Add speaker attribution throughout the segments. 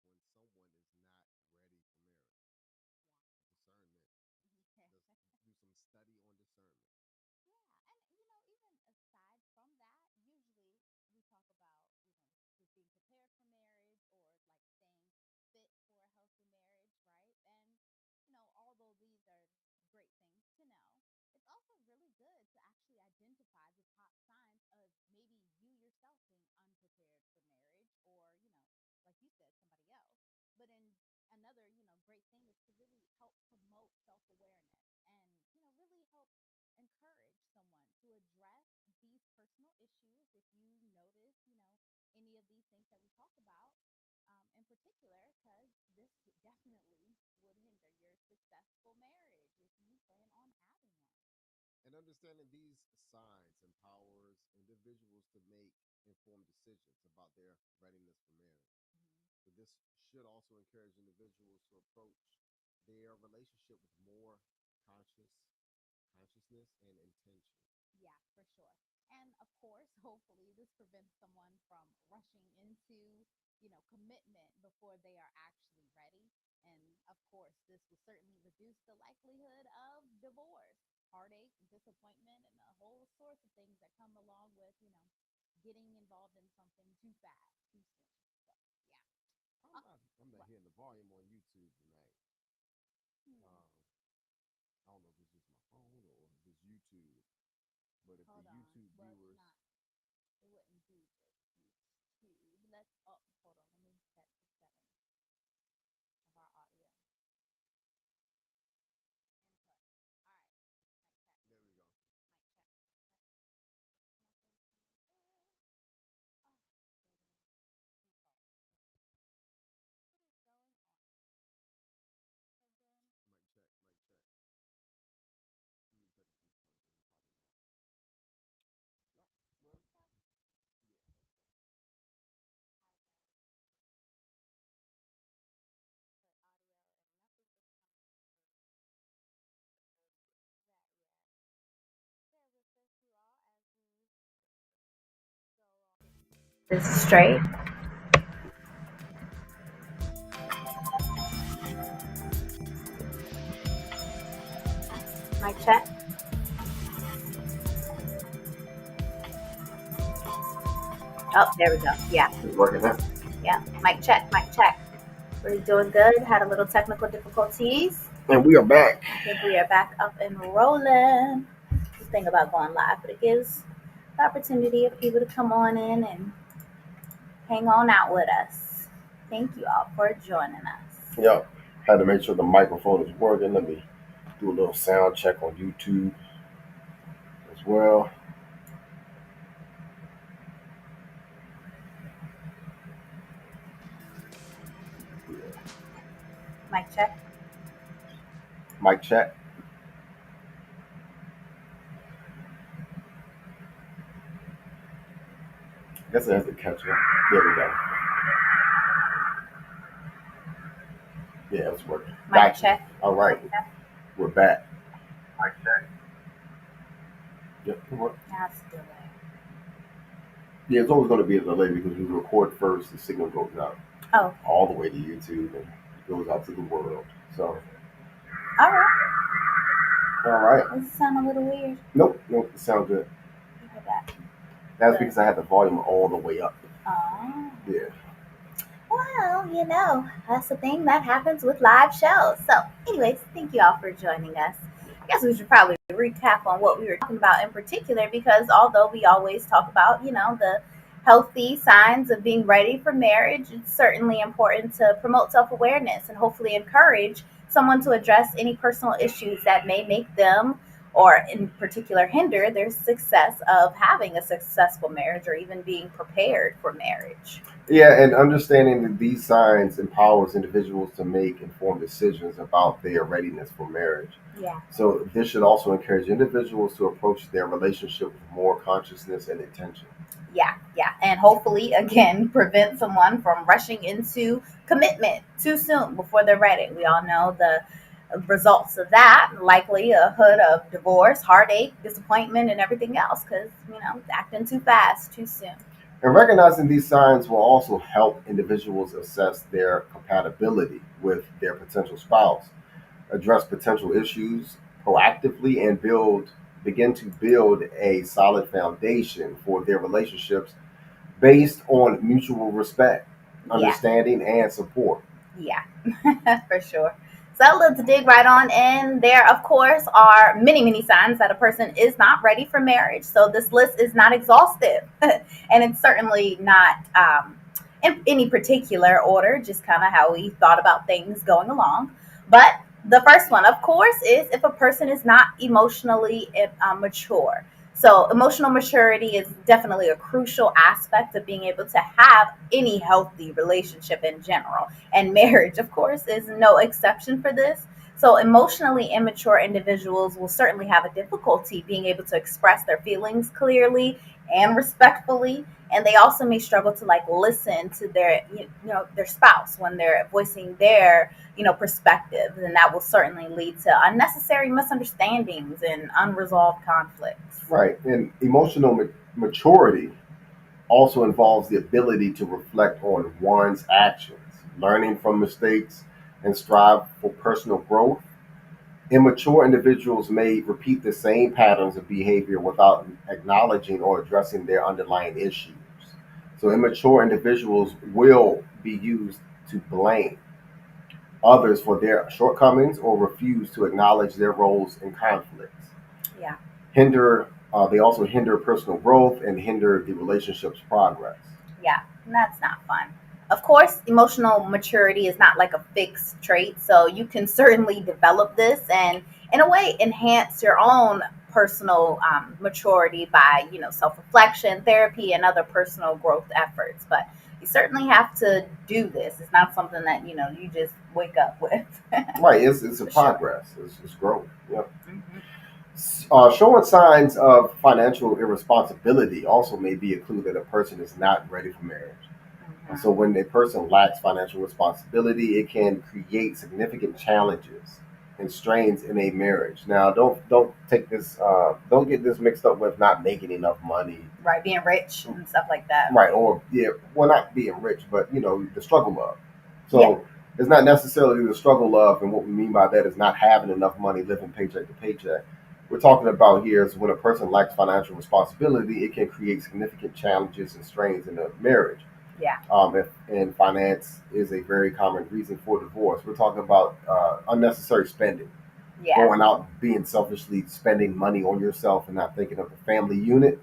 Speaker 1: when someone is not ready for marriage? Discernment. Just do some study on discernment.
Speaker 2: Yeah, and even aside from that, usually we talk about, just being prepared for marriage or like staying fit for a healthy marriage, right? And, although these are great things to know, it's also really good to actually identify the top signs of maybe you yourself being unprepared for marriage or, like you said, somebody else. But in another, great thing is to really help promote self awareness and, really help encourage someone to address these personal issues if you notice, any of these things that we talk about in particular, because this definitely would hinder your successful marriage if you plan on having one.
Speaker 1: And understanding these signs empowers individuals to make informed decisions about their readiness for marriage.
Speaker 2: Mm-hmm.
Speaker 1: So this should also encourage individuals to approach their relationship with more consciousness and intention.
Speaker 2: Yeah, for sure. And of course, hopefully, this prevents someone from rushing into, commitment before they are actually ready. And of course, this will certainly reduce the likelihood of divorce, heartache, disappointment, and a whole sorts of things that come along with, getting involved in something too fast, too soon. So, yeah. Uh,
Speaker 1: I'm not
Speaker 2: what?
Speaker 1: hearing the volume on YouTube tonight.
Speaker 2: Hmm.
Speaker 1: Um, I don't know if it's just my phone or if it's YouTube, but if the
Speaker 2: Hold on.
Speaker 1: YouTube
Speaker 2: Well, it's
Speaker 1: viewers,
Speaker 2: not. It wouldn't be just YouTube. Let's. Oh, hold on. Let me check the settings of our audio. Input. All right. Mic check.
Speaker 1: there we go.
Speaker 2: Mic check. Nothing's coming through. Oh goodness. Default. What is going on? Again.
Speaker 1: Mic check, mic check. Let me check if it's probably not. No, well,
Speaker 2: No.
Speaker 1: yeah, okay.
Speaker 2: I will put audio and nothing is coming through. That yet. Bear with us, you all, as we go on. This is straight. Mic check. Oh, there we go. Yeah.
Speaker 1: It's working now.
Speaker 2: Yeah. Mic check. Mic check. We're doing good. Had a little technical difficulties.
Speaker 1: And we are back.
Speaker 2: I think we are back up and rolling. The thing about going live, but it gives the opportunity of people to come on in and hang on out with us. Thank you all for joining us.
Speaker 1: Yep. Had to make sure the microphone is working. Let me do a little sound check on YouTube as well. Yeah.
Speaker 2: Mic check.
Speaker 1: Mic check. I guess it has to catch up. There we go. Yeah, it's working.
Speaker 2: Mic
Speaker 1: Gotcha.
Speaker 2: check.
Speaker 1: All right. We're back.
Speaker 3: Mic check.
Speaker 1: Yep. It worked.
Speaker 2: That's delay.
Speaker 1: Yeah, it's always going to be a delay because we record first, the signal goes out
Speaker 2: Oh,
Speaker 1: all the way to YouTube and it goes out to the world. So,
Speaker 2: all right.
Speaker 1: all right.
Speaker 2: Does it sound a little weird?
Speaker 1: Nope. It sounds good.
Speaker 2: You hear that?
Speaker 1: That's because I had the volume all the way up.
Speaker 2: Oh.
Speaker 1: Yeah.
Speaker 2: Well, that's the thing that happens with live shows. So, anyways, thank you all for joining us. I guess we should probably recap on what we were talking about in particular because although we always talk about, the healthy signs of being ready for marriage, it's certainly important to promote self awareness and hopefully encourage someone to address any personal issues that may make them or in particular hinder their success of having a successful marriage or even being prepared for marriage.
Speaker 1: Yeah, and understanding that these signs empowers individuals to make informed decisions about their readiness for marriage.
Speaker 2: Yeah.
Speaker 1: So, this should also encourage individuals to approach their relationship with more consciousness and intention.
Speaker 2: Yeah, and hopefully, again, prevent someone from rushing into commitment too soon before they're ready. We all know the results of that, likely a hood of divorce, heartache, disappointment, and everything else because, acting too fast, too soon.
Speaker 1: And recognizing these signs will also help individuals assess their compatibility with their potential spouse, address potential issues proactively, and begin to build a solid foundation for their relationships based on mutual respect,
Speaker 3: Yeah.
Speaker 1: understanding, and support.
Speaker 3: Yeah, for sure. So let's dig right on in. There, of course, are many, many signs that a person is not ready for marriage. So this list is not exhaustive, and it's certainly not in any particular order, just kind of how we thought about things going along. But the first one, of course, is if a person is not emotionally mature. So, emotional maturity is definitely a crucial aspect of being able to have any healthy relationship in general. And marriage, of course, is no exception for this. So, emotionally immature individuals will certainly have a difficulty being able to express their feelings clearly and respectfully. And they also may struggle to like listen to their their spouse when they're voicing their perspectives, and that will certainly lead to unnecessary misunderstandings and unresolved conflicts.
Speaker 1: Right. And emotional maturity also involves the ability to reflect on one's actions, learning from mistakes, and strive for personal growth. Immature individuals may repeat the same patterns of behavior without acknowledging or addressing their underlying issues. So, immature individuals will be used to blame others for their shortcomings or refuse to acknowledge their roles in conflicts.
Speaker 3: Yeah.
Speaker 1: They also hinder personal growth and hinder the relationship's progress.
Speaker 3: Yeah, and that's not fun. Of course, emotional maturity is not like a fixed trait, so you can certainly develop this and, in a way, enhance your own personal maturity by, self-reflection, therapy, and other personal growth efforts. But you certainly have to do this. It's not something that you just wake up with.
Speaker 1: Right, it's a
Speaker 3: For sure.
Speaker 1: progress, it's growth. Yeah.
Speaker 3: Hmm.
Speaker 1: Showing signs of financial irresponsibility also may be a clue that a person is not ready for marriage. And
Speaker 3: Hmm.
Speaker 1: so, when a person lacks financial responsibility, it can create significant challenges and strains in a marriage. Now, don't get this mixed up with not making enough money,
Speaker 3: Right, being rich and stuff like that.
Speaker 1: right? Or yeah, well, not being rich, but the struggle of.
Speaker 3: Yeah.
Speaker 1: So, it's not necessarily the struggle of, and what we mean by that is not having enough money, living paycheck to paycheck. We're talking about here is when a person lacks financial responsibility, it can create significant challenges and strains in a marriage.
Speaker 3: Yeah.
Speaker 1: And finance is a very common reason for divorce. We're talking about unnecessary spending,
Speaker 3: Yeah.
Speaker 1: going out, being selfishly spending money on yourself and not thinking of the family unit,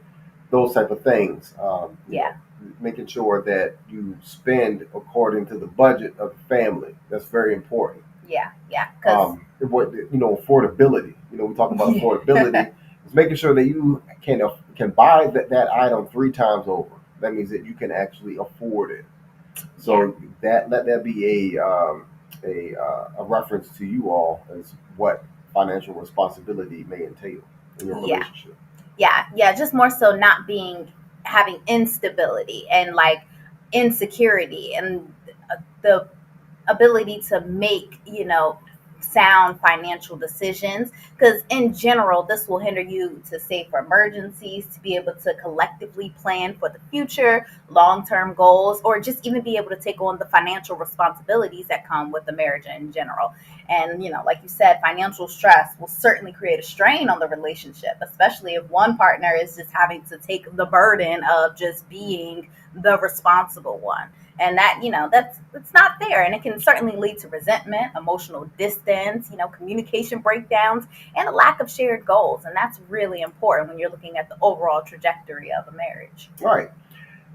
Speaker 1: those type of things.
Speaker 3: Yeah.
Speaker 1: Making sure that you spend according to the budget of the family. That's very important.
Speaker 3: Yeah. Yeah. Because
Speaker 1: Affordability. We talk about
Speaker 3: yeah.
Speaker 1: affordability. It's making sure that you can buy that item three times over. That means that you can actually afford it.
Speaker 3: Yeah.
Speaker 1: So that let that be a reference to you all as what financial responsibility may entail in your
Speaker 3: Yeah.
Speaker 1: relationship.
Speaker 3: Yeah, just more so not being having instability and like insecurity and the ability to make sound financial decisions, because in general this will hinder you to save for emergencies, to be able to collectively plan for the future, long-term goals, or just even be able to take on the financial responsibilities that come with the marriage in general. And like you said, financial stress will certainly create a strain on the relationship, especially if one partner is just having to take the burden of just being the responsible one. And that that's it's not fair, and it can certainly lead to resentment, emotional distance, communication breakdowns, and a lack of shared goals. And that's really important when you're looking at the overall trajectory of a marriage.
Speaker 1: Right.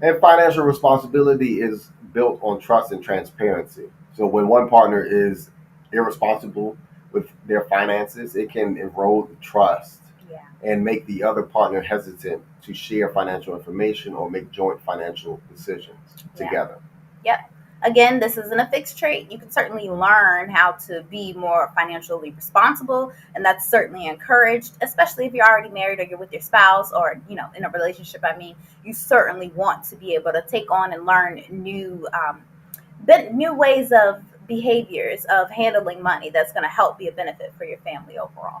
Speaker 1: And financial responsibility is built on trust and transparency. So when one partner is irresponsible with their finances, it can erode trust
Speaker 3: Yeah.
Speaker 1: and make the other partner hesitant to share financial information or make joint financial decisions
Speaker 3: Yeah.
Speaker 1: together.
Speaker 3: Yep. Again, this isn't a fixed trait. You can certainly learn how to be more financially responsible, and that's certainly encouraged, especially if you're already married or you're with your spouse or, in a relationship. I mean, you certainly want to be able to take on and learn new ways of behaviors of handling money that's going to help be a benefit for your family overall.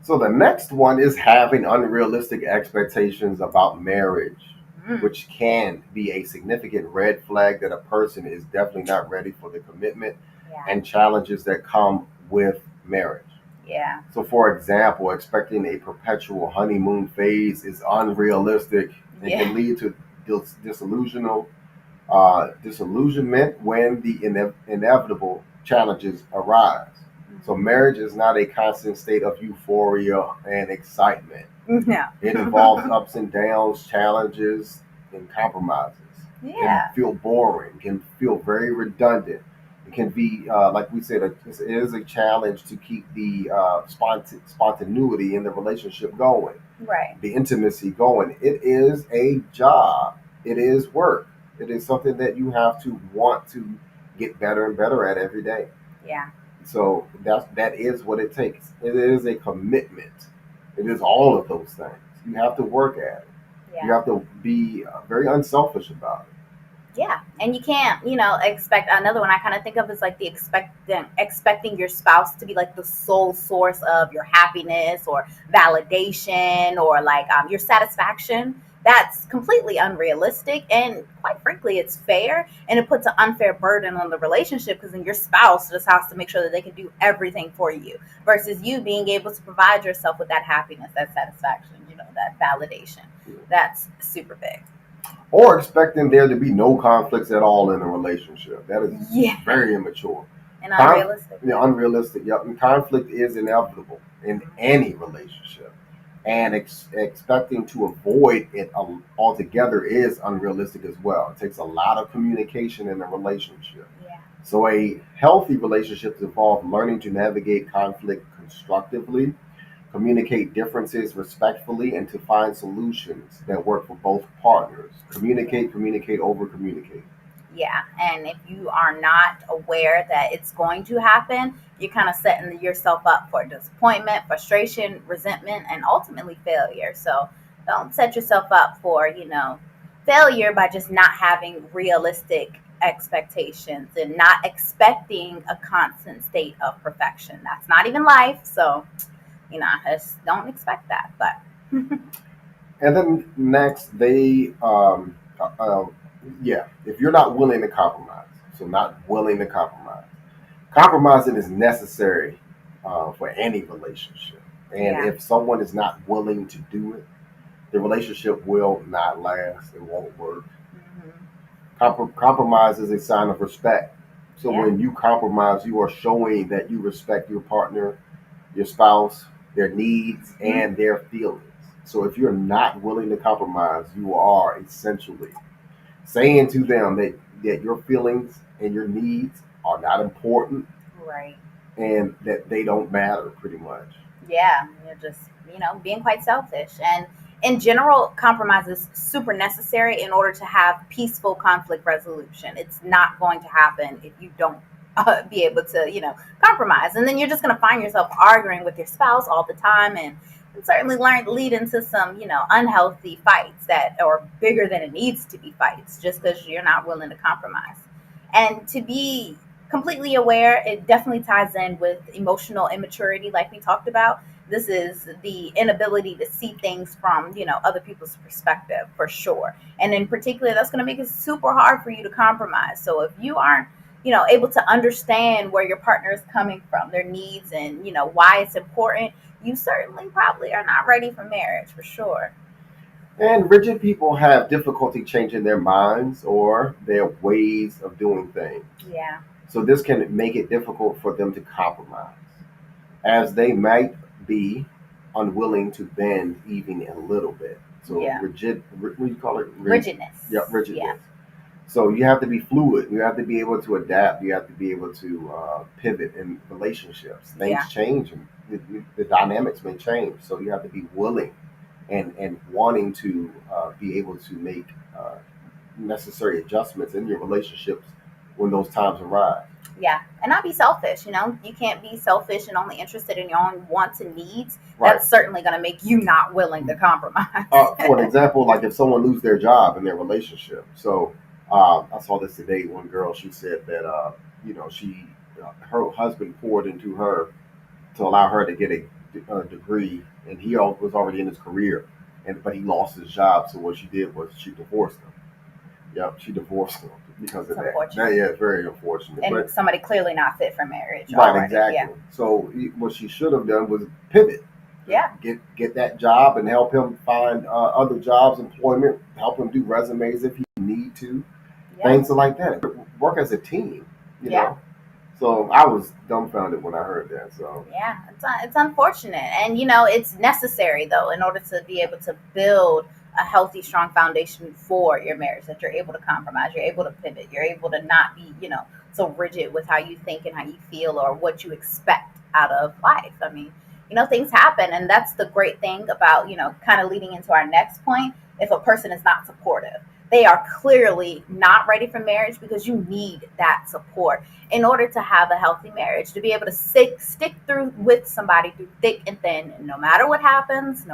Speaker 1: So the next one is having unrealistic expectations about marriage.
Speaker 3: Mm.
Speaker 1: which can be a significant red flag that a person is definitely not ready for the commitment
Speaker 3: Yeah.
Speaker 1: and challenges that come with marriage.
Speaker 3: Yeah.
Speaker 1: So, for example, expecting a perpetual honeymoon phase is unrealistic and
Speaker 3: Yeah.
Speaker 1: can lead to disillusionment when the inevitable challenges arise. So, marriage is not a constant state of euphoria and excitement.
Speaker 3: No.
Speaker 1: It involves ups and downs, challenges, and compromises. It
Speaker 3: Yeah.
Speaker 1: can feel boring, can feel very redundant. It can be, like we said, it is a challenge to keep the spontaneity in the relationship going,
Speaker 3: Right.
Speaker 1: the intimacy going. It is a job, it is work, it is something that you have to want to get better and better at every day.
Speaker 3: Yeah.
Speaker 1: So that is what it takes. It is a commitment. It is all of those things. You have to work at it. You
Speaker 3: Yeah.
Speaker 1: have to be very unselfish about it.
Speaker 3: Yeah. And you can't, expect another one I kind of think of is like the expecting your spouse to be like the sole source of your happiness or validation or like your satisfaction. That's completely unrealistic, and quite frankly, it's fair, and it puts an unfair burden on the relationship because then your spouse just has to make sure that they can do everything for you versus you being able to provide yourself with that happiness, that satisfaction, that validation. That's super big.
Speaker 1: Or expecting there to be no conflicts at all in a relationship. That is
Speaker 3: Yeah.
Speaker 1: very immature.
Speaker 3: And unrealistic.
Speaker 1: Yeah, unrealistic. Yep. And conflict is inevitable in any relationship. And expecting to avoid it altogether is unrealistic as well. It takes a lot of communication in a relationship.
Speaker 3: Yeah.
Speaker 1: So, a healthy relationship involves learning to navigate conflict constructively, communicate differences respectfully, and to find solutions that work for both partners. Communicate, over communicate.
Speaker 3: Yeah. And if you are not aware that it's going to happen, you're kind of setting yourself up for disappointment, frustration, resentment, and ultimately failure. So don't set yourself up for, failure by just not having realistic expectations and not expecting a constant state of perfection. That's not even life. So, just don't expect that. But
Speaker 1: And then next, yeah, if you're not willing to compromise, so not willing to compromise, compromising is necessary for any relationship. And
Speaker 3: yeah.
Speaker 1: if someone is not willing to do it, the relationship will not last. It won't work. Compromise is a sign of respect. So
Speaker 3: Yeah.
Speaker 1: when you compromise, you are showing that you respect your partner, your spouse, their needs, and their feelings. So if you're not willing to compromise, you are essentially saying to them that your feelings and your needs are not important
Speaker 3: Right.
Speaker 1: and that they don't matter pretty much.
Speaker 3: Yeah, you're just, being quite selfish. And in general, compromise is super necessary in order to have peaceful conflict resolution. It's not going to happen if you don't be able to, compromise. And then you're just going to find yourself arguing with your spouse all the time and certainly lead into some, unhealthy fights that are bigger than it needs to be fights just because you're not willing to compromise. And to be completely aware, it definitely ties in with emotional immaturity, like we talked about. This is the inability to see things from, other people's perspective for sure. And in particular, that's going to make it super hard for you to compromise. So if you aren't, able to understand where your partner is coming from, their needs, and, why it's important, you certainly probably are not ready for marriage for sure.
Speaker 1: And rigid people have difficulty changing their minds or their ways of doing things.
Speaker 3: Yeah.
Speaker 1: So this can make it difficult for them to compromise, as they might be unwilling to bend even a little bit. So
Speaker 3: Yeah.
Speaker 1: what do you call it?
Speaker 3: Rigidness.
Speaker 1: Yeah, rigidness.
Speaker 3: Yeah.
Speaker 1: So you have to be fluid. You have to be able to adapt. You have to be able to pivot in relationships. Things
Speaker 3: Yeah.
Speaker 1: change, and the dynamics may change. So you have to be willing and wanting to be able to make necessary adjustments in your relationships when those times arise.
Speaker 3: Yeah, and not be selfish. You can't be selfish and only interested in your own wants and needs.
Speaker 1: Right.
Speaker 3: That's certainly going to make you not willing to compromise.
Speaker 1: For an example, like if someone loses their job in their relationship. So I saw this today. One girl, she said that her husband poured into her to allow her to get a degree, and he was already in his career, but he lost his job. So what she did was she divorced him. Yep, she divorced him because
Speaker 3: It's
Speaker 1: of that.
Speaker 3: unfortunate.
Speaker 1: Yeah, it's very unfortunate.
Speaker 3: And
Speaker 1: But
Speaker 3: somebody clearly not fit for marriage
Speaker 1: right,
Speaker 3: already.
Speaker 1: exactly.
Speaker 3: Yeah.
Speaker 1: So what she should have done was pivot.
Speaker 3: Yeah.
Speaker 1: Get that job and help him find other jobs, employment. Help him do resumes if he need to.
Speaker 3: Yeah.
Speaker 1: Things like that. Work as a team. You
Speaker 3: Yeah.
Speaker 1: know. So I was dumbfounded when I heard that. So
Speaker 3: Yeah, it's unfortunate, and it's necessary though in order to be able to build a healthy, strong foundation for your marriage. That you're able to compromise, you're able to pivot, you're able to not be so rigid with how you think and how you feel or what you expect out of life. I mean, things happen, and that's the great thing about kind of leading into our next point. If a person is not supportive, they are clearly not ready for marriage because you need that support in order to have a healthy marriage, to be able to stick through with somebody through thick and thin, and no matter what happens,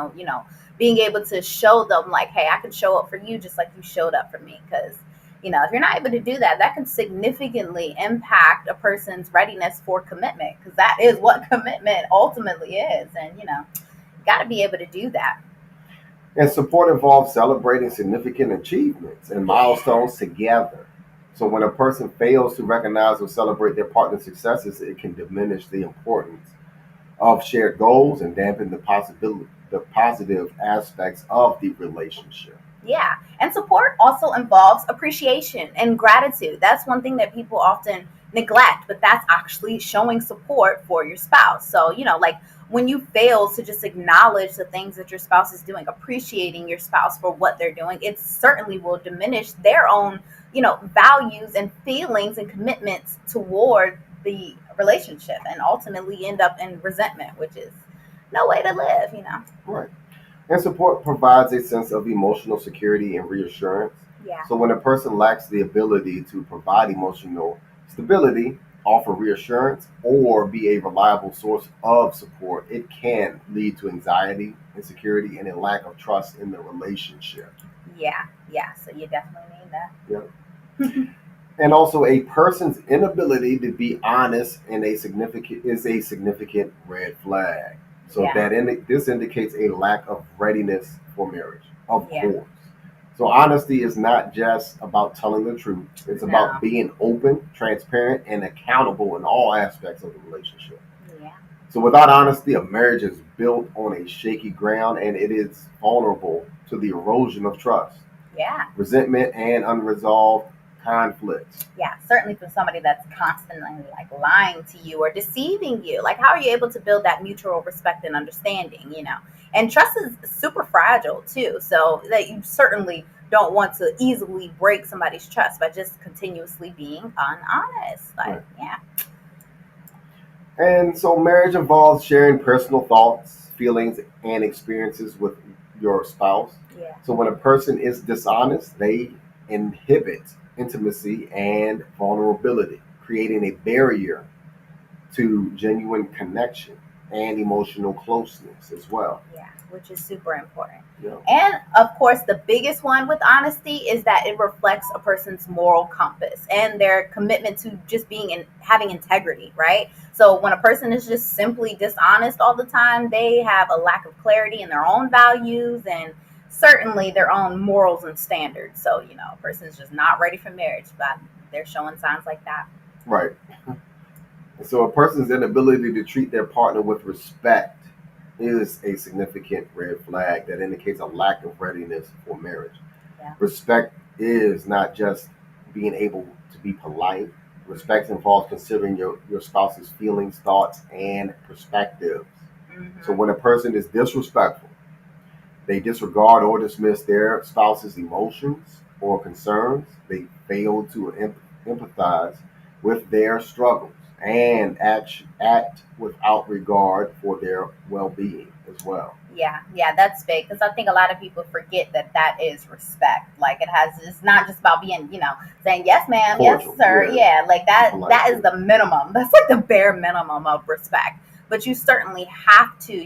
Speaker 3: being able to show them like, hey, I can show up for you just like you showed up for me. Because if you're not able to do that, that can significantly impact a person's readiness for commitment, because that is what commitment ultimately is. And you got to be able to do that.
Speaker 1: and support involves celebrating significant achievements and milestones together. So when a person fails to recognize or celebrate their partner's successes, it can diminish the importance of shared goals and dampen the positive aspects of the relationship.
Speaker 3: Yeah. And support also involves appreciation and gratitude. That's one thing that people often neglect, but that's actually showing support for your spouse. So, like when you fail to just acknowledge the things that your spouse is doing, appreciating your spouse for what they're doing, it certainly will diminish their own, values and feelings and commitments toward the relationship, and ultimately end up in resentment, which is no way to live.
Speaker 1: Right. And support provides a sense of emotional security and reassurance.
Speaker 3: Yeah.
Speaker 1: So when a person lacks the ability to provide emotional stability, offer reassurance, or be a reliable source of support, it can lead to anxiety, insecurity, and a lack of trust in the relationship.
Speaker 3: Yeah. Yeah. So you definitely need that.
Speaker 1: Yeah. And also, a person's inability to be honest is a significant red flag. So
Speaker 3: Yeah.
Speaker 1: this indicates a lack of readiness for marriage, of
Speaker 3: Yeah.
Speaker 1: course. So honesty is not just about telling the truth; it's
Speaker 3: No.
Speaker 1: about being open, transparent, and accountable in all aspects of the relationship.
Speaker 3: Yeah.
Speaker 1: So without honesty, a marriage is built on a shaky ground, and it is vulnerable to the erosion of trust,
Speaker 3: Yeah.
Speaker 1: resentment, and unresolved conflicts.
Speaker 3: Yeah. Certainly for somebody that's constantly like lying to you or deceiving you. Like, how are you able to build that mutual respect and understanding? And trust is super fragile too. So that you certainly don't want to easily break somebody's trust by just continuously being honest. Like,
Speaker 1: Right.
Speaker 3: yeah.
Speaker 1: And so marriage involves sharing personal thoughts, feelings, and experiences with your spouse.
Speaker 3: Yeah.
Speaker 1: So when a person is dishonest, they inhibit intimacy and vulnerability, creating a barrier to genuine connection and emotional closeness as well.
Speaker 3: Yeah, which is super important.
Speaker 1: Yeah.
Speaker 3: And of course, the biggest one with honesty is that it reflects a person's moral compass and their commitment to just being and having integrity, right? So when a person is just simply dishonest all the time, they have a lack of clarity in their own values and certainly their own morals and standards. So, a person is just not ready for marriage, but they're showing signs like that.
Speaker 1: Right. And so a person's inability to treat their partner with respect is a significant red flag that indicates a lack of readiness for marriage.
Speaker 3: Yeah.
Speaker 1: Respect is not just being able to be polite. Respect involves considering your spouse's feelings, thoughts, and perspectives.
Speaker 3: Mm-hmm.
Speaker 1: So when a person is disrespectful, they disregard or dismiss their spouse's emotions or concerns. They fail to empathize with their struggles and act without regard for their well-being as well.
Speaker 3: Yeah, that's big, because I think a lot of people forget that is respect. Like, it's not just about being, saying yes, ma'am,
Speaker 1: Cordial,
Speaker 3: yes, sir.
Speaker 1: yeah.
Speaker 3: Yeah, like that.
Speaker 1: Polite.
Speaker 3: That is the minimum. That's like the bare minimum of respect. But you certainly have to,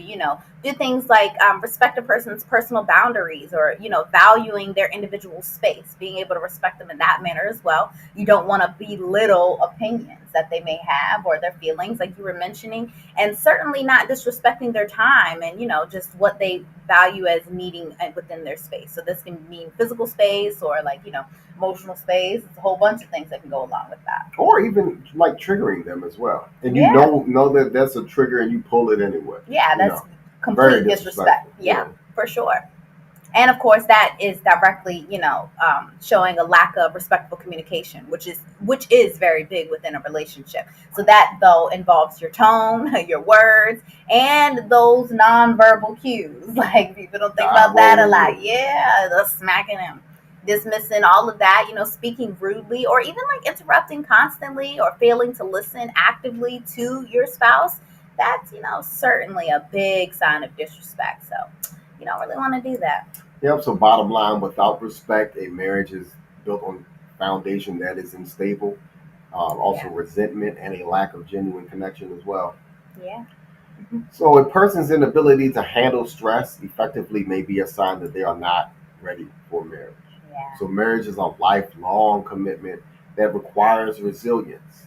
Speaker 3: do things like respect a person's personal boundaries, or valuing their individual space, being able to respect them in that manner as well. You don't want to belittle opinions. needs that they may have or their feelings, like you were mentioning, and certainly not disrespecting their time and, just what they value as needing within their space. So this can mean physical space or like, emotional space. It's a whole bunch of things that can go along with that.
Speaker 1: Or even like triggering them as well. And you
Speaker 3: Yeah.
Speaker 1: know that that's a trigger and you pull it anyway.
Speaker 3: Yeah,
Speaker 1: You
Speaker 3: that's
Speaker 1: know,
Speaker 3: complete
Speaker 1: very
Speaker 3: disrespect.
Speaker 1: disrespectful.
Speaker 3: Yeah, for sure. And of course, that is directly, showing a lack of respectful communication, which is very big within a relationship. So that though involves your tone, your words, and those nonverbal cues. Like people don't think about that a lot. Yeah, the smacking them, dismissing all of that. Speaking rudely, or even like interrupting constantly, or failing to listen actively to your spouse. That's certainly a big sign of disrespect. So you don't really want to do that.
Speaker 1: Yep. So bottom line, without respect, a marriage is built on foundation that is unstable. Also
Speaker 3: Yeah.
Speaker 1: resentment and a lack of genuine connection as well.
Speaker 3: Yeah.
Speaker 1: So a person's inability to handle stress effectively may be a sign that they are not ready for marriage.
Speaker 3: Yeah.
Speaker 1: So marriage is a lifelong commitment that requires resilience,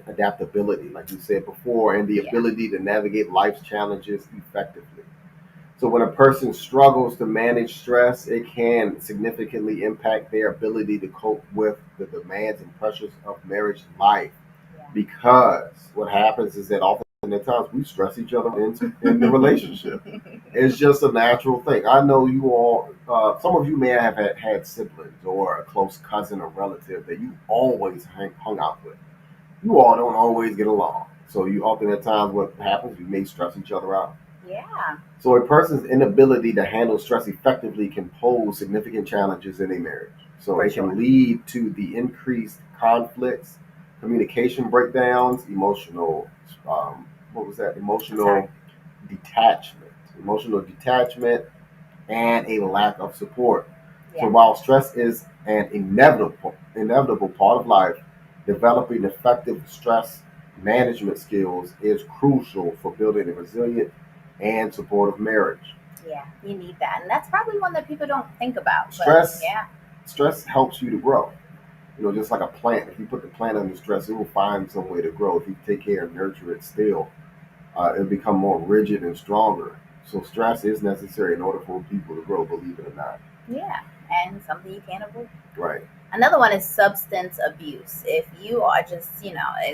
Speaker 1: adaptability, like you said before, and the
Speaker 3: Yeah.
Speaker 1: ability to navigate life's challenges effectively. So when a person struggles to manage stress, it can significantly impact their ability to cope with the demands and pressures of marriage life.
Speaker 3: Yeah.
Speaker 1: Because what happens is that often at times we stress each other in the relationship. It's just a natural thing. I know you all, some of you may have had siblings or a close cousin or relative that you always hung out with. You all don't always get along. So you often at times what happens, you may stress each other out.
Speaker 3: Yeah.
Speaker 1: So a person's inability to handle stress effectively can pose significant challenges in a marriage. So
Speaker 3: For
Speaker 1: it
Speaker 3: sure.
Speaker 1: can lead to the increased conflicts, communication breakdowns, what was that? Detachment, emotional detachment, and a lack of support. So
Speaker 3: Yeah.
Speaker 1: while stress is an inevitable part of life, developing effective stress management skills is crucial for building a resilient and supportive marriage.
Speaker 3: Yeah. You need that, and that's probably one that people don't think about. But
Speaker 1: Stress
Speaker 3: yeah.
Speaker 1: stress helps you to grow. Just like a plant. If you put the plant under stress, it will find some way to grow. If you take care and nurture it still, it'll become more rigid and stronger. So stress is necessary in order for people to grow, believe it or not.
Speaker 3: Yeah. And something you can't avoid.
Speaker 1: Right.
Speaker 3: Another one is substance abuse. If you are just,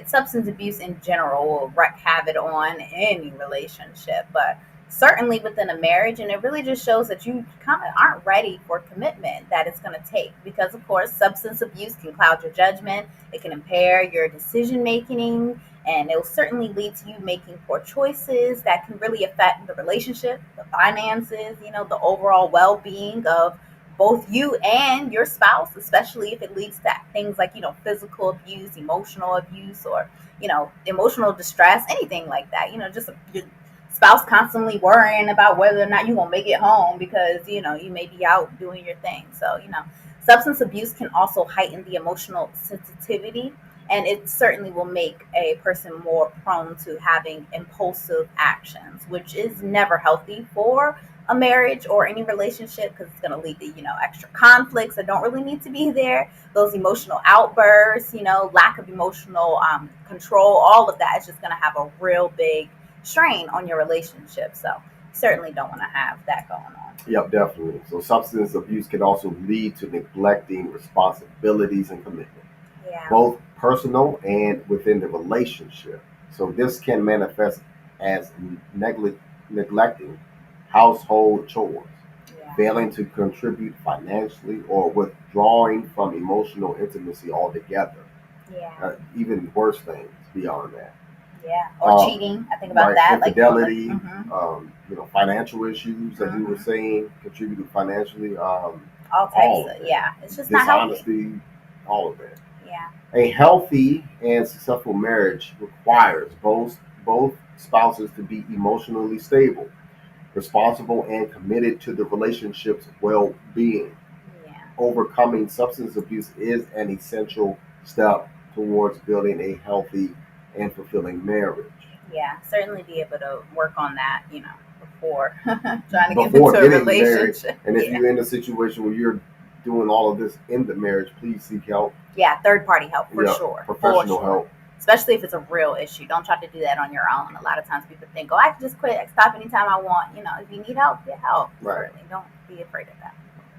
Speaker 3: substance abuse in general will wreak havoc on any relationship, but certainly within a marriage. And it really just shows that you kind of aren't ready for commitment that it's going to take. Because, of course, substance abuse can cloud your judgment, it can impair your decision making, and it will certainly lead to you making poor choices that can really affect the relationship, the finances, the overall well being of both you and your spouse, especially if it leads to things like, physical abuse, emotional abuse, or, emotional distress, anything like that. Just your spouse constantly worrying about whether or not you're going to make it home because, you may be out doing your thing. So, substance abuse can also heighten the emotional sensitivity, and it certainly will make a person more prone to having impulsive actions, which is never healthy for a marriage or any relationship, because it's going to lead to extra conflicts that don't really need to be there, those emotional outbursts, lack of emotional control. All of that is just going to have a real big strain on your relationship. So certainly don't want to have that going on.
Speaker 1: Yep, definitely. So substance abuse can also lead to neglecting responsibilities and commitment,
Speaker 3: Yeah.
Speaker 1: both personal and within the relationship. So this can manifest as neglecting household chores,
Speaker 3: Yeah.
Speaker 1: failing to contribute financially, or withdrawing from emotional intimacy altogether.
Speaker 3: Yeah.
Speaker 1: Even worse things beyond that.
Speaker 3: Yeah. Or cheating. I think about
Speaker 1: Right,
Speaker 3: that.
Speaker 1: infidelity,
Speaker 3: Like,
Speaker 1: financial issues, as you were saying, contributed financially.
Speaker 3: all
Speaker 1: all
Speaker 3: types
Speaker 1: of
Speaker 3: of,
Speaker 1: that.
Speaker 3: yeah. It's just not healthy.
Speaker 1: Dishonesty, all of that.
Speaker 3: Yeah.
Speaker 1: A healthy and successful marriage requires both spouses to be emotionally stable, responsible, and committed to the relationship's well-being.
Speaker 3: Yeah.
Speaker 1: Overcoming substance abuse is an essential step towards building a healthy and fulfilling marriage.
Speaker 3: Yeah. Certainly be able to work on that, before trying to get
Speaker 1: Before
Speaker 3: into a
Speaker 1: getting married,
Speaker 3: relationship.
Speaker 1: and if
Speaker 3: Yeah.
Speaker 1: you're in a situation where you're doing all of this in the marriage, please seek help.
Speaker 3: Yeah, third party help for
Speaker 1: Yeah,
Speaker 3: sure.
Speaker 1: professional
Speaker 3: For sure.
Speaker 1: help.
Speaker 3: especially if it's a real issue. Don't try to do that on your own. A lot of times people think, oh, I can just quit, I can stop anytime I want. If you need help, get help.
Speaker 1: Right.
Speaker 3: Certainly don't be afraid of that.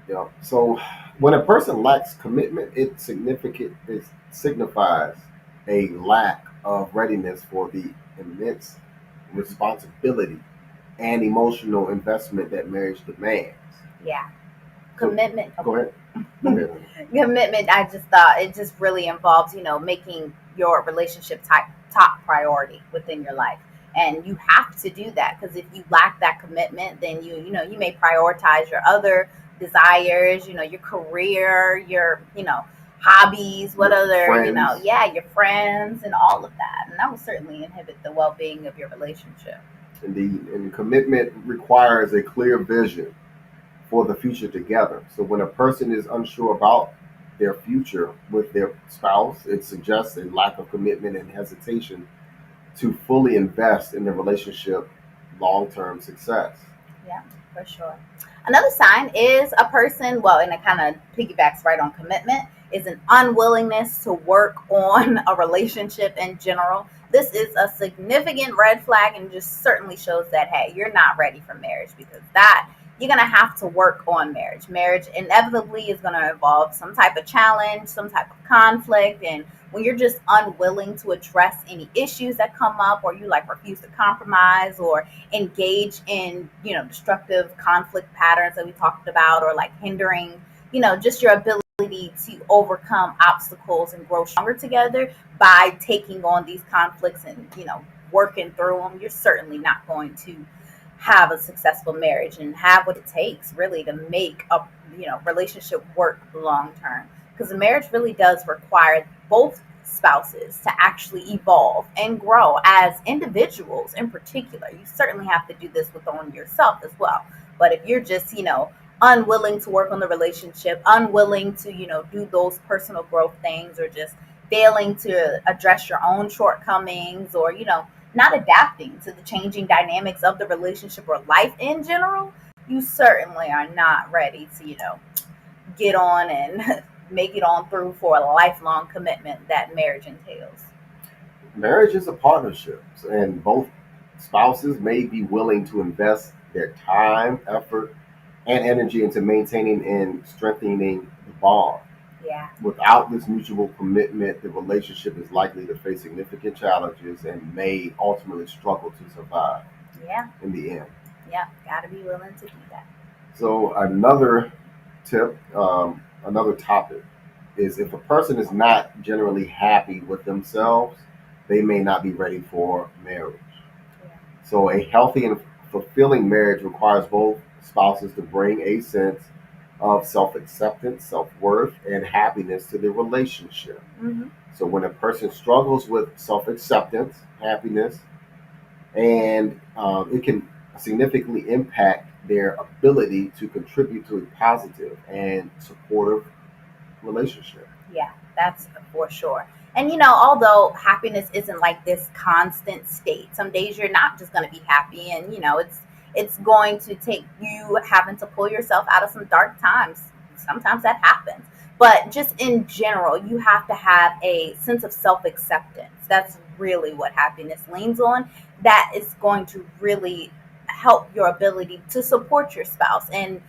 Speaker 1: Yeah. So when a person lacks commitment, it signifies a lack of readiness for the immense responsibility and emotional investment that marriage demands.
Speaker 3: Yeah.
Speaker 1: So,
Speaker 3: Commitment.
Speaker 1: go ahead. Go ahead.
Speaker 3: Commitment, I just thought it just really involves, making your relationship top priority within your life. And you have to do that, because if you lack that commitment, then you may prioritize your other desires, your career, your, hobbies, what
Speaker 1: Your
Speaker 3: other,
Speaker 1: friends.
Speaker 3: your friends and all of that. And that will certainly inhibit the well-being of your relationship.
Speaker 1: Indeed. And commitment requires a clear vision for the future together. So when a person is unsure about their future with their spouse, it suggests a lack of commitment and hesitation to fully invest in the relationship long-term success.
Speaker 3: Yeah, for sure. Another sign is a person, well, and it kind of piggybacks right on commitment, is an unwillingness to work on a relationship in general. This is a significant red flag and just certainly shows that, hey, you're not ready for marriage, because that you're going to have to work on marriage. Marriage inevitably is going to involve some type of challenge, some type of conflict. And when you're just unwilling to address any issues that come up, or you like refuse to compromise or engage in destructive conflict patterns that we talked about, or like hindering just your ability to overcome obstacles and grow stronger together by taking on these conflicts and working through them, you're certainly not going to have a successful marriage and have what it takes really to make a relationship work long term, because a marriage really does require both spouses to actually evolve and grow as individuals. In particular, you certainly have to do this within yourself as well. But if you're just unwilling to work on the relationship, unwilling to do those personal growth things, or just failing to address your own shortcomings, or not adapting to the changing dynamics of the relationship or life in general, you certainly are not ready to get on and make it on through for a lifelong commitment that marriage entails.
Speaker 1: Marriage is a partnership, and both spouses may be willing to invest their time, effort, and energy into maintaining and strengthening the bond.
Speaker 3: Yeah.
Speaker 1: Without this mutual commitment, the relationship is likely to face significant challenges and may ultimately struggle to survive
Speaker 3: Yeah.
Speaker 1: in the end.
Speaker 3: Yeah. Gotta be willing to do that.
Speaker 1: So, another tip, another topic is, if a person is not generally happy with themselves, they may not be ready for marriage.
Speaker 3: Yeah.
Speaker 1: So, a healthy and fulfilling marriage requires both spouses to bring a sense of self acceptance, self worth, and happiness to the relationship.
Speaker 3: Mm-hmm.
Speaker 1: So, when a person struggles with self acceptance, happiness, and it can significantly impact their ability to contribute to a positive and supportive relationship.
Speaker 3: Yeah, that's for sure. And although happiness isn't like this constant state, some days you're not just going to be happy, and it's going to take you having to pull yourself out of some dark times. Sometimes that happens. But just in general, you have to have a sense of self-acceptance. That's really what happiness leans on. That is going to really help your ability to support your spouse and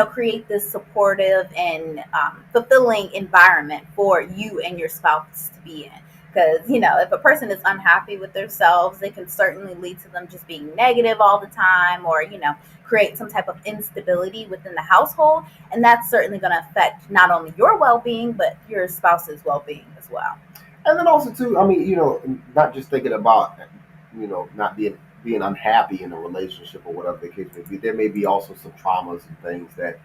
Speaker 3: create this supportive and fulfilling environment for you and your spouse to be in. Because if a person is unhappy with themselves, it can certainly lead to them just being negative all the time, or create some type of instability within the household, and that's certainly going to affect not only your well-being but your spouse's well-being as well.
Speaker 1: And then also too, I mean, not just thinking about, not being unhappy in a relationship or whatever the case may be. There may be also some traumas and things that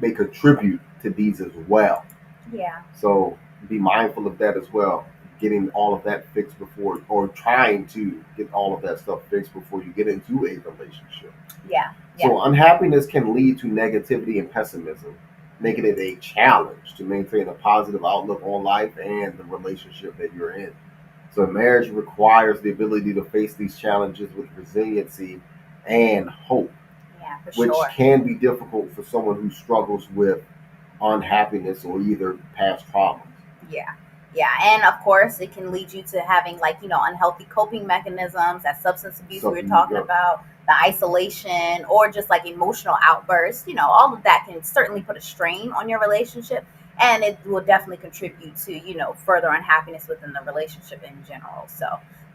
Speaker 1: may contribute to these as well.
Speaker 3: Yeah.
Speaker 1: So be mindful of that as well. Getting all of that fixed before, or trying to get all of that stuff fixed before you get into a relationship.
Speaker 3: Yeah.
Speaker 1: So unhappiness can lead to negativity and pessimism, making it a challenge to maintain a positive outlook on life and the relationship that you're in. So marriage requires the ability to face these challenges with resiliency and hope,
Speaker 3: Yeah, for
Speaker 1: which
Speaker 3: sure.
Speaker 1: can be difficult for someone who struggles with unhappiness or either past traumas.
Speaker 3: Yeah. Yeah, and of course, it can lead you to having like unhealthy coping mechanisms, that substance abuse we were
Speaker 1: Something,
Speaker 3: talking about, the isolation, or just like emotional outbursts. All of that can certainly put a strain on your relationship, and it will definitely contribute to further unhappiness within the relationship in general. So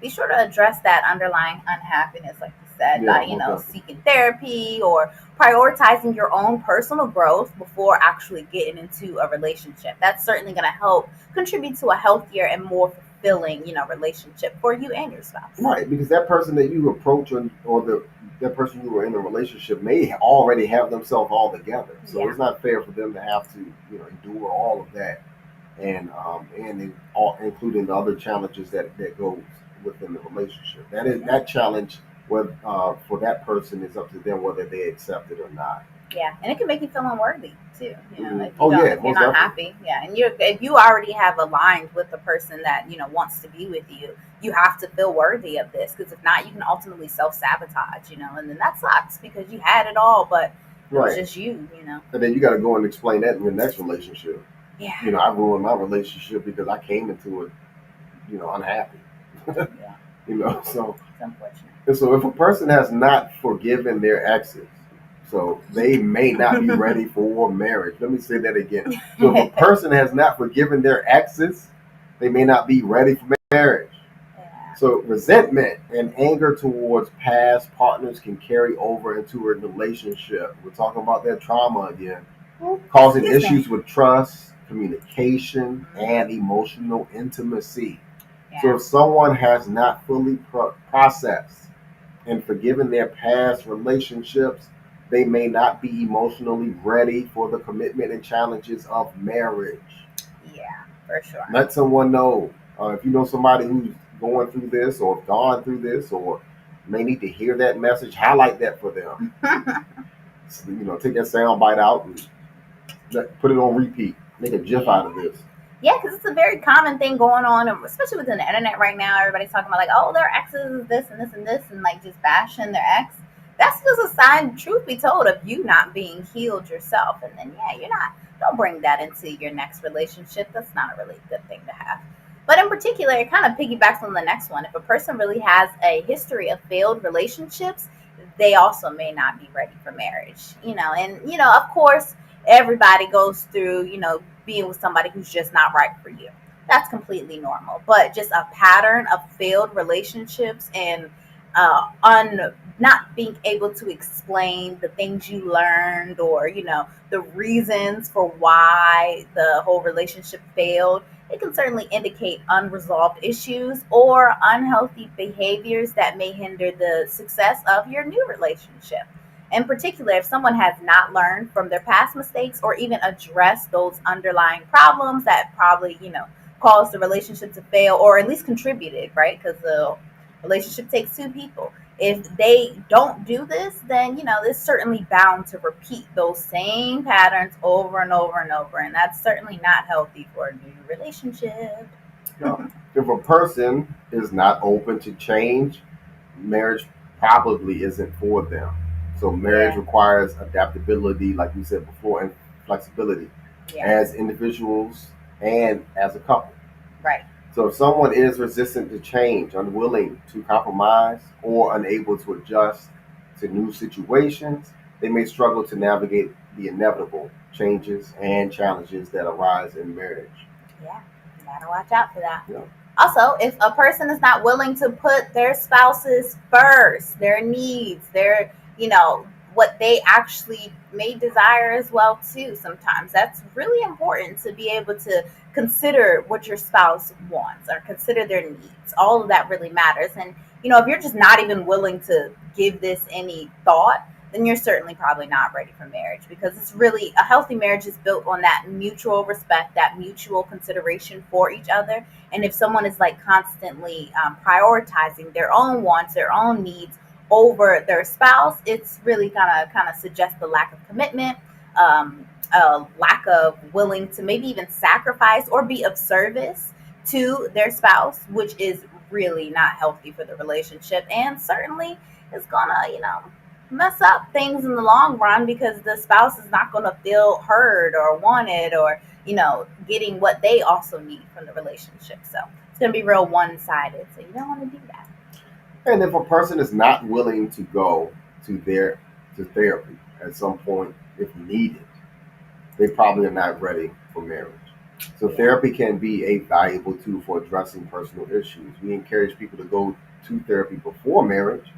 Speaker 3: be sure to address that underlying unhappiness, like you said,
Speaker 1: yeah,
Speaker 3: by
Speaker 1: most definitely.
Speaker 3: seeking therapy or prioritizing your own personal growth before actually getting into a relationship. That's certainly going to help contribute to a healthier and more fulfilling, relationship for you and your spouse.
Speaker 1: Right, because that person that you approach or that person you were in a relationship may already have themselves all together. So
Speaker 3: Yeah.
Speaker 1: it's not fair for them to have to endure all of that and including the other challenges that goes within the relationship. That challenge for that person is up to them whether they accept it or not.
Speaker 3: Yeah, and it can make you feel unworthy too. If you
Speaker 1: Oh
Speaker 3: don't,
Speaker 1: yeah,
Speaker 3: if you're
Speaker 1: most
Speaker 3: not
Speaker 1: definitely.
Speaker 3: happy, yeah, and if you already have aligned with the person that wants to be with you, you have to feel worthy of this. Because if not, you can ultimately self sabotage. And then that sucks because you had it all, but it was
Speaker 1: Right,
Speaker 3: just you.
Speaker 1: and then you got to go and explain that in your next relationship.
Speaker 3: Yeah,
Speaker 1: I ruined my relationship because I came into it, unhappy.
Speaker 3: yeah,
Speaker 1: So
Speaker 3: it's unfortunate.
Speaker 1: and so if a person has not forgiven their exes, so they may not be ready for marriage. Let me say that again. So if a person has not forgiven their exes, they may not be ready for marriage.
Speaker 3: Yeah.
Speaker 1: So resentment and anger towards past partners can carry over into a relationship. We're talking about that trauma again, causing
Speaker 3: Excuse me.
Speaker 1: issues with trust, communication, and emotional intimacy. So
Speaker 3: Yeah.
Speaker 1: if someone has not fully processed and forgiven their past relationships, they may not be emotionally ready for the commitment and challenges of marriage.
Speaker 3: Yeah, for sure.
Speaker 1: Let someone know. If you know somebody who's going through this or gone through this or may need to hear that message, highlight that for them. So, take that sound bite out and put it on repeat. Make a GIF out of this.
Speaker 3: Yeah, because it's a very common thing going on, especially within the internet right now. Everybody's talking about like, oh, their exes is this and this and this, and like just bashing their ex. That's just a sign, truth be told, of you not being healed yourself. And then yeah, you're not. Don't bring that into your next relationship. That's not a really good thing to have. But in particular, it kind of piggybacks on the next one. If a person really has a history of failed relationships, they also may not be ready for marriage. And of course, everybody goes through, being with somebody who's just not right for you. That's completely normal. But just a pattern of failed relationships and not being able to explain the things you learned or, the reasons for why the whole relationship failed, it can certainly indicate unresolved issues or unhealthy behaviors that may hinder the success of your new relationship. In particular, if someone has not learned from their past mistakes or even addressed those underlying problems that probably, caused the relationship to fail or at least contributed, right? Because the relationship takes two people. If they don't do this, then, it's certainly bound to repeat those same patterns over and over and over. And that's certainly not healthy for a new relationship.
Speaker 1: If a person is not open to change, marriage probably isn't for them. So marriage
Speaker 3: Yeah.
Speaker 1: requires adaptability, like we said before, and flexibility
Speaker 3: Yeah.
Speaker 1: as individuals and as a couple.
Speaker 3: Right.
Speaker 1: So if someone is resistant to change, unwilling to compromise, or unable to adjust to new situations, they may struggle to navigate the inevitable changes and challenges that arise in marriage.
Speaker 3: Yeah. You gotta watch out for that.
Speaker 1: Yeah.
Speaker 3: Also, if a person is not willing to put their spouses first, their needs, their, what they actually may desire as well too, sometimes that's really important to be able to consider what your spouse wants or consider their needs. All of that really matters. And, if you're just not even willing to give this any thought, then you're certainly probably not ready for marriage because it's really a healthy marriage is built on that mutual respect, that mutual consideration for each other. And if someone is like constantly prioritizing their own wants, their own needs over their spouse, it's really gonna kind of suggest the lack of commitment, a lack of willing to maybe even sacrifice or be of service to their spouse, which is really not healthy for the relationship and certainly is gonna, mess up things in the long run because the spouse is not going to feel heard or wanted or, getting what they also need from the relationship. So it's going to be real one sided. So you don't want to do that.
Speaker 1: And if a person is not willing to go to their to therapy at some point, if needed, they probably are not ready for marriage. So
Speaker 3: Yeah.
Speaker 1: therapy can be a valuable tool for addressing personal issues. We encourage people to go to therapy before marriage.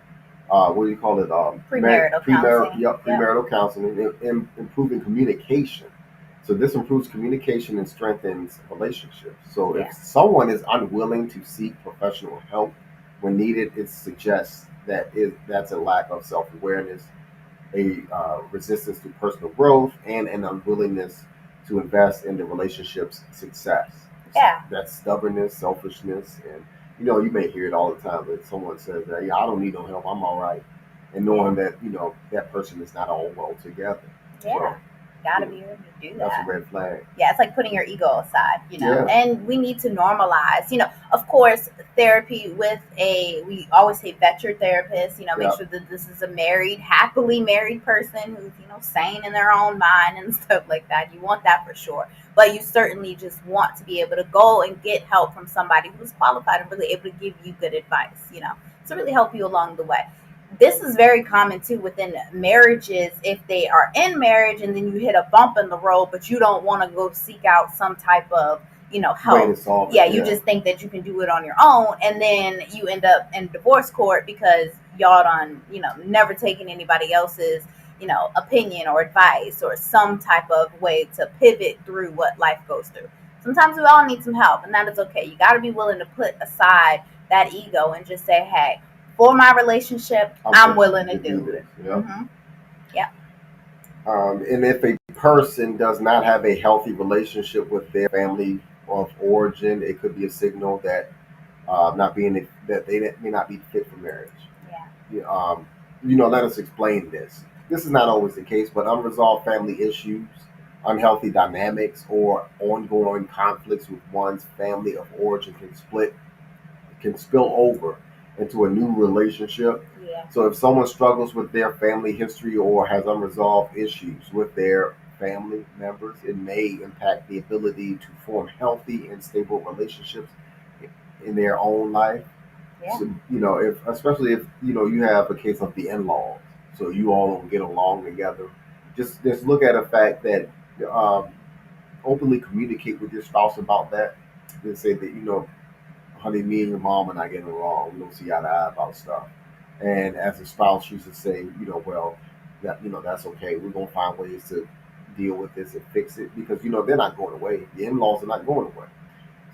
Speaker 1: What do you call it?
Speaker 3: Premarital counseling.
Speaker 1: Yep,
Speaker 3: Yep.
Speaker 1: premarital counseling, improving communication. So this improves communication and strengthens relationships. So
Speaker 3: Yeah.
Speaker 1: if someone is unwilling to seek professional help when needed, it suggests that's a lack of self-awareness, a resistance to personal growth, and an unwillingness to invest in the relationship's success.
Speaker 3: Yeah.
Speaker 1: That's stubbornness, selfishness, and you may hear it all the time that someone says that, yeah, I don't need no help, I'm all right, and knowing that that person is not all well together.
Speaker 3: Yeah.
Speaker 1: So,
Speaker 3: Gotta
Speaker 1: yeah,
Speaker 3: be able to do
Speaker 1: that's a
Speaker 3: that.
Speaker 1: red flag.
Speaker 3: Yeah, it's like putting your ego aside,
Speaker 1: Yeah.
Speaker 3: and we need to normalize, of course, therapy we always say vet your therapist, make
Speaker 1: Yeah.
Speaker 3: sure that this is a happily married person who's, sane in their own mind and stuff like that. You want that for sure. But you certainly just want to be able to go and get help from somebody who's qualified and really able to give you good advice, to really help you along the way. This is very common too within marriages. If they are in marriage and then you hit a bump in the road, but you don't want to go seek out some type of
Speaker 1: Way
Speaker 3: help.
Speaker 1: to solve it.
Speaker 3: Yeah, you just think that you can do it on your own, and then you end up in divorce court because y'all done never taken anybody else's opinion or advice or some type of way to pivot through what life goes through. Sometimes we all need some help, and that is okay. You got to be willing to put aside that ego and just say, hey, for my relationship, I'm willing to do it.
Speaker 1: Yep.
Speaker 3: Mm-hmm. Yep.
Speaker 1: And if a person does not have a healthy relationship with their family of origin, it could be a signal that not being that they may not be fit for marriage.
Speaker 3: Yeah.
Speaker 1: Let us explain this. This is not always the case, but unresolved family issues, unhealthy dynamics, or ongoing conflicts with one's family of origin can spill over into a new relationship.
Speaker 3: Yeah.
Speaker 1: So if someone struggles with their family history or has unresolved issues with their family members, it may impact the ability to form healthy and stable relationships in their own life.
Speaker 3: Yeah.
Speaker 1: So, if especially if you have a case of the in-laws, so you all don't get along together, just look at the fact that um, openly communicate with your spouse about that. And say that honey, me and your mom are not getting along. We don't see eye to eye about stuff. And as a spouse, you should say, well, that's okay. We're gonna find ways to deal with this and fix it because they're not going away. The in-laws are not going away.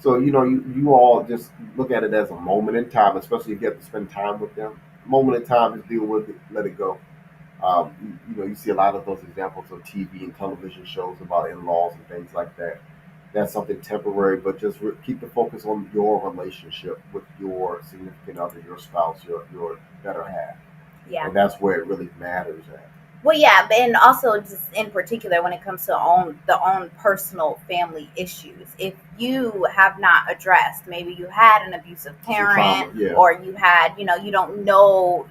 Speaker 1: So you all just look at it as a moment in time, especially if you have to spend time with them. Moment in time, just deal with it, let it go. You see a lot of those examples on TV and television shows about in-laws and things like that. That's something temporary, but just keep the focus on your relationship with your significant other, your spouse, your better half.
Speaker 3: Yeah.
Speaker 1: And that's where it really matters at.
Speaker 3: Well, yeah, and also just in particular when it comes to the own personal family issues. If you have not addressed, maybe you had an abusive parent,
Speaker 1: Trauma, yeah.
Speaker 3: or you had, you don't know,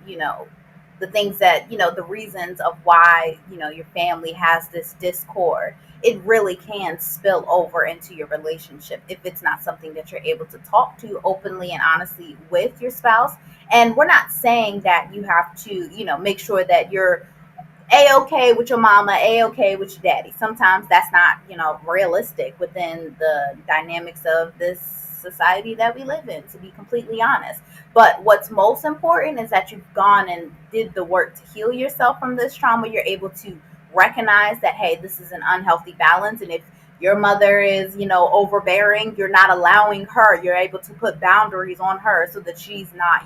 Speaker 3: the things that, the reasons of why, your family has this discord. It really can spill over into your relationship if it's not something that you're able to talk to openly and honestly with your spouse. And we're not saying that you have to, make sure that you're a-okay with your mama, a-okay with your daddy. Sometimes that's not, realistic within the dynamics of this society that we live in, to be completely honest. But what's most important is that you've gone and did the work to heal yourself from this trauma. You're able to recognize that, hey, this is an unhealthy balance. And if your mother is, overbearing, you're not allowing her. You're able to put boundaries on her so that she's not,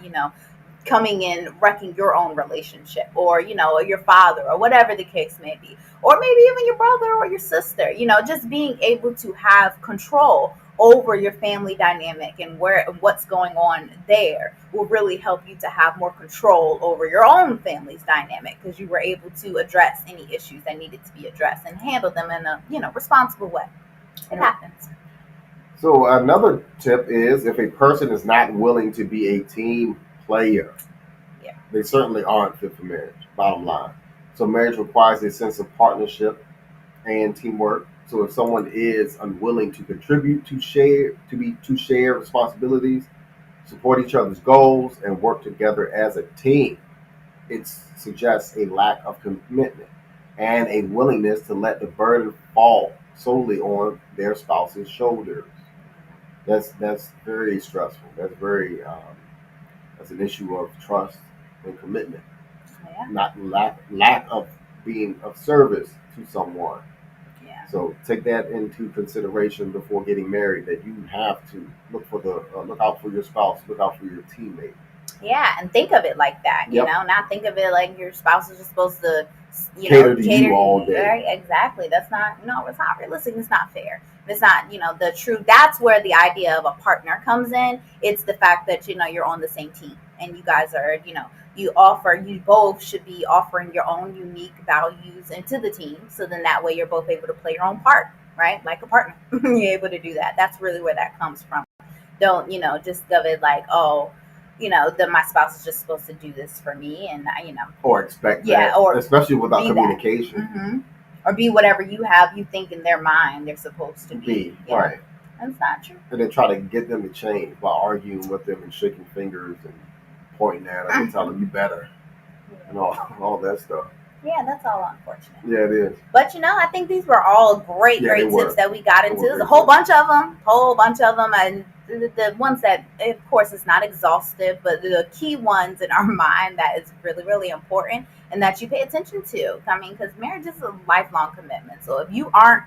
Speaker 3: coming in wrecking your own relationship, or or your father, or whatever the case may be, or maybe even your brother or your sister. Just being able to have control over your family dynamic and what's going on there will really help you to have more control over your own family's dynamic, because you were able to address any issues that needed to be addressed and handle them in a responsible way. It happens.
Speaker 1: So another tip is if a person is not willing to be a team player,
Speaker 3: Yeah.
Speaker 1: they certainly aren't fit for marriage. bottom line. So marriage requires a sense of partnership and teamwork. So if someone is unwilling to contribute, to share responsibilities, support each other's goals, and work together as a team, it suggests a lack of commitment and a willingness to let the burden fall solely on their spouse's shoulders. That's very stressful. That's an issue of trust and commitment,
Speaker 3: Yeah.
Speaker 1: not lack of being of service to someone.
Speaker 3: Yeah.
Speaker 1: So take that into consideration before getting married. That you have to look out for your spouse, look out for your teammate.
Speaker 3: Yeah, and think of it like that,
Speaker 1: Yep.
Speaker 3: not think of it like your spouse is just supposed to,
Speaker 1: Cater to you all day.
Speaker 3: Right? Exactly. That's not, no, it's not realistic. It's not fair. It's not, the true, that's where the idea of a partner comes in. It's the fact that, you're on the same team and you guys are, you both should be offering your own unique values into the team. So then that way you're both able to play your own part, right? Like a partner. You're able to do that. That's really where that comes from. Don't, just of it like, oh, that my spouse is just supposed to do this for me, and
Speaker 1: or expect
Speaker 3: yeah,
Speaker 1: that,
Speaker 3: or
Speaker 1: especially without
Speaker 3: be that.
Speaker 1: communication.
Speaker 3: Mm-hmm. Or be whatever you think in their mind they're supposed to be.
Speaker 1: Right.
Speaker 3: That's not true.
Speaker 1: And then try to get them to change by arguing with them and shaking fingers and pointing at them and telling them you better and all that stuff.
Speaker 3: Yeah, that's all unfortunate.
Speaker 1: Yeah, it is.
Speaker 3: But I think these were all great tips that we got into. There's a whole bunch of them, and the ones that, of course, it's not exhaustive, but the key ones in our mind that is really, really important and that you pay attention to. I mean, because marriage is a lifelong commitment. So if you aren't,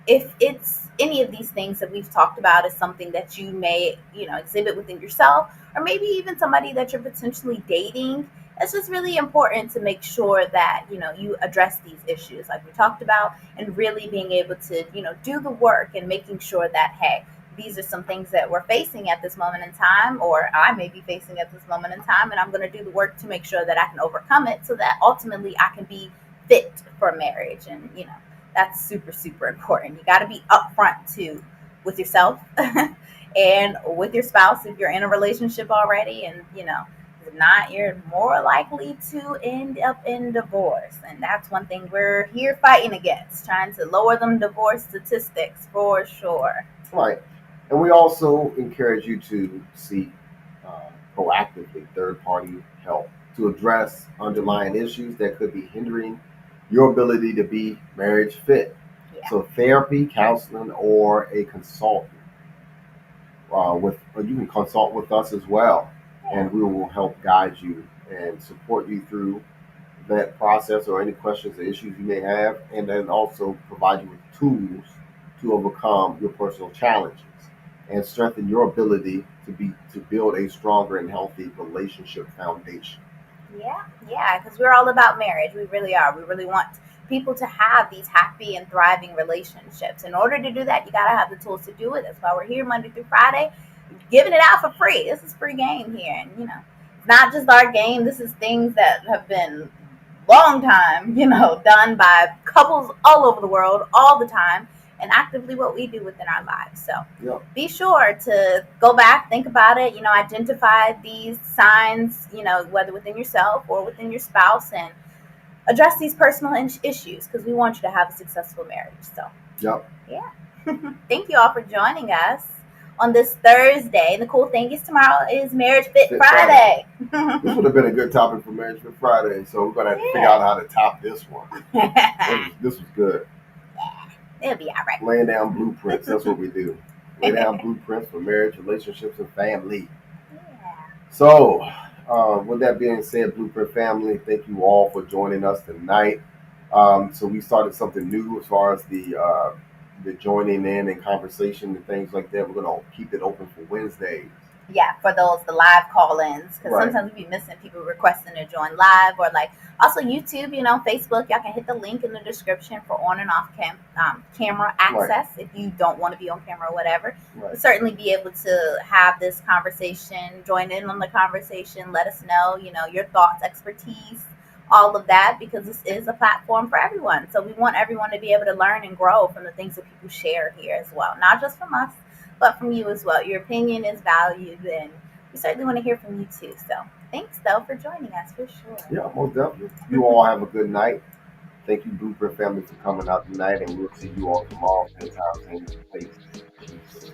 Speaker 3: if it's any of these things that we've talked about is something that you may, exhibit within yourself, or maybe even somebody that you're potentially dating, it's just really important to make sure that you address these issues like we talked about, and really being able to do the work and making sure that, hey, these are some things that we're facing at this moment in time, or I may be facing at this moment in time, and I'm going to do the work to make sure that I can overcome it so that ultimately I can be fit for marriage. And that's super, super important. You got to be upfront too with yourself and with your spouse if you're in a relationship already, and if not, you're more likely to end up in divorce. And that's one thing we're here fighting against, trying to lower them divorce statistics for sure.
Speaker 1: Right. And we also encourage you to seek proactively third-party help to address underlying issues that could be hindering your ability to be marriage fit.
Speaker 3: Yeah.
Speaker 1: So therapy, counseling, or a consultant. Or you can consult with us as well, and we will help guide you and support you through that process or any questions or issues you may have, and then also provide you with tools to overcome your personal challenges and strengthen your ability to build a stronger and healthy relationship foundation.
Speaker 3: Yeah, because we're all about marriage. We really are. We really want people to have these happy and thriving relationships. In order to do that, you got to have the tools to do it. That's why we're here Monday through Friday, giving it out for free. This is free game here. And, it's not just our game. This is things that have been long time, done by couples all over the world all the time, and actively what we do within our lives. So Be sure to go back, think about it, identify these signs, whether within yourself or within your spouse, and address these personal issues, because we want you to have a successful marriage. So, yeah. Thank you all for joining us on this Thursday. And the cool thing is tomorrow is Marriage Fit Friday.
Speaker 1: This would have been a good topic for Marriage Fit Friday, so we're going to have to figure out how to top this one. This was good.
Speaker 3: It'll be all right.
Speaker 1: Laying down blueprints. That's what we do. Lay down blueprints for marriage, relationships, and family.
Speaker 3: Yeah.
Speaker 1: So, with that being said, Blueprint family, thank you all for joining us tonight. So we started something new as far as the joining in and conversation and things like that. We're going to keep it open for Wednesdays.
Speaker 3: Yeah, for the live call-ins, because sometimes we be missing people requesting to join live, or also YouTube, Facebook. Y'all can hit the link in the description for on and off camera access if you don't want to be on camera or whatever. We'll certainly be able to have this conversation, join in on the conversation, let us know, your thoughts, expertise, all of that, because this is a platform for everyone. So we want everyone to be able to learn and grow from the things that people share here as well, not just from us, but from you as well. Your opinion is valued, and we certainly want to hear from you too. So thanks, though, for joining us for sure.
Speaker 1: Yeah, most definitely. You all have a good night. Thank you, Blueprint family, for coming out tonight, and we'll see you all tomorrow, same time, same place. Peace.